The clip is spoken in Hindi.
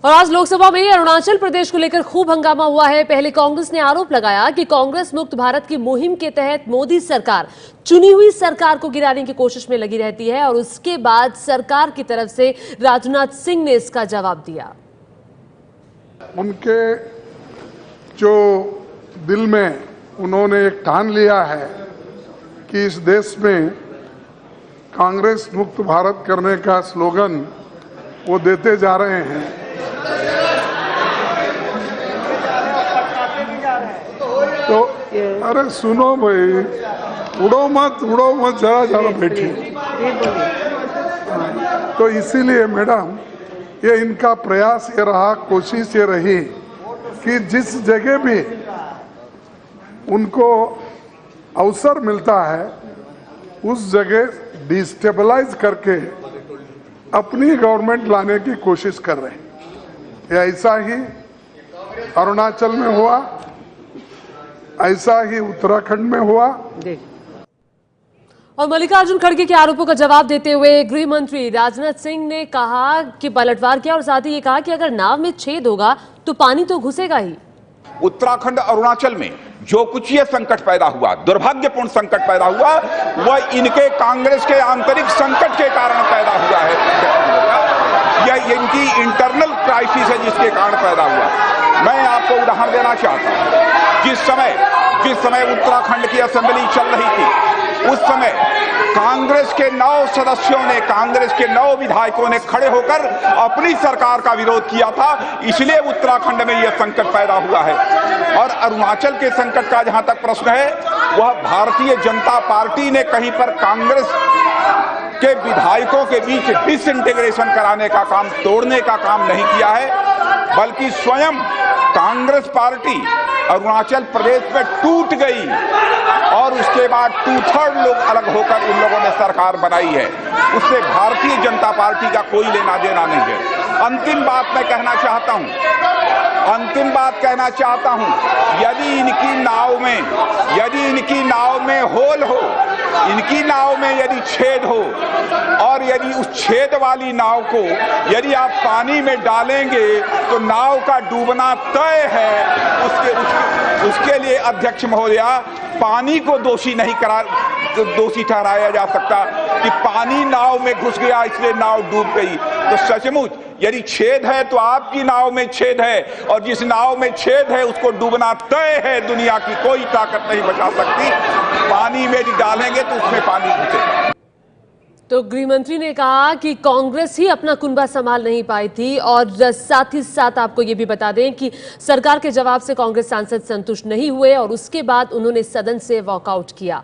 और आज लोकसभा में अरुणाचल प्रदेश को लेकर खूब हंगामा हुआ है। पहले कांग्रेस ने आरोप लगाया कि कांग्रेस मुक्त भारत की मुहिम के तहत मोदी सरकार चुनी हुई सरकार को गिराने की कोशिश में लगी रहती है, और उसके बाद सरकार की तरफ से राजनाथ सिंह ने इसका जवाब दिया। उनके जो दिल में उन्होंने एक ठान लिया है कि इस देश में कांग्रेस मुक्त भारत करने का स्लोगन वो देते जा रहे हैं। तो अरे सुनो भाई, उड़ो मत जरा बैठिए। तो इसीलिए मैडम ये इनका प्रयास ये रहा, कोशिश ये रही कि जिस जगह भी उनको अवसर मिलता है उस जगह डिस्टेबलाइज करके अपनी गवर्नमेंट लाने की कोशिश कर रहे हैं। ये ऐसा ही अरुणाचल में हुआ, ऐसा ही उत्तराखंड में हुआ। और मल्लिकार्जुन खड़गे के आरोपों का जवाब देते हुए गृह मंत्री राजनाथ सिंह ने कहा कि पलटवार किया, और साथ ही ये कहा कि अगर नाव में छेद होगा तो पानी तो घुसेगा ही। उत्तराखंड अरुणाचल में जो कुछ ये संकट पैदा हुआ, दुर्भाग्यपूर्ण संकट पैदा हुआ, वह इनके कांग्रेस के आंतरिक संकट के कारण पैदा हुआ है। यह इनकी इंटरनल क्राइसिस है जिसके कारण पैदा हुआ। मैं आपको उदाहरण देना चाहता हूं। जिस समय उत्तराखंड की असेंबली चल रही थी, उस समय कांग्रेस के 9 सदस्यों ने, कांग्रेस के 9 विधायकों ने खड़े होकर अपनी सरकार का विरोध किया था। इसलिए उत्तराखंड में यह संकट पैदा हुआ है। और अरुणाचल के संकट का जहां तक प्रश्न है, वह भारतीय जनता पार्टी ने कहीं पर कांग्रेस के विधायकों के बीच डिसइंटीग्रेशन कराने का काम, तोड़ने का काम नहीं किया है, बल्कि स्वयं कांग्रेस पार्टी अरुणाचल प्रदेश में टूट गई और उसके बाद 2/3 लोग अलग होकर इन लोगों ने सरकार बनाई है। उससे भारतीय जनता पार्टी का कोई लेना देना नहीं है। अंतिम बात मैं कहना चाहता हूं, यदि इनकी नाव में होल हो, इनकी नाव में यदि छेद हो, और यदि उस छेद वाली नाव को यदि आप पानी में डालेंगे तो नाव का डूबना तय है। उसके लिए अध्यक्ष महोदया, पानी को दोषी ठहराया जा सकता कि पानी नाव में घुस गया इसलिए नाव डूब गई। तो सचमुच यदि छेद है तो आपकी नाव में छेद है, और जिस नाव में छेद है उसको डूबना तय है। दुनिया की कोई ताकत नहीं बचा सकती। पानी में यदि डालेंगे तो उसमें पानी घुसेगा। तो गृह मंत्री ने कहा कि कांग्रेस ही अपना कुनबा संभाल नहीं पाई थी, और साथ ही साथ आपको ये भी बता दें कि सरकार के जवाब से कांग्रेस सांसद संतुष्ट नहीं हुए और उसके बाद उन्होंने सदन से वॉकआउट किया।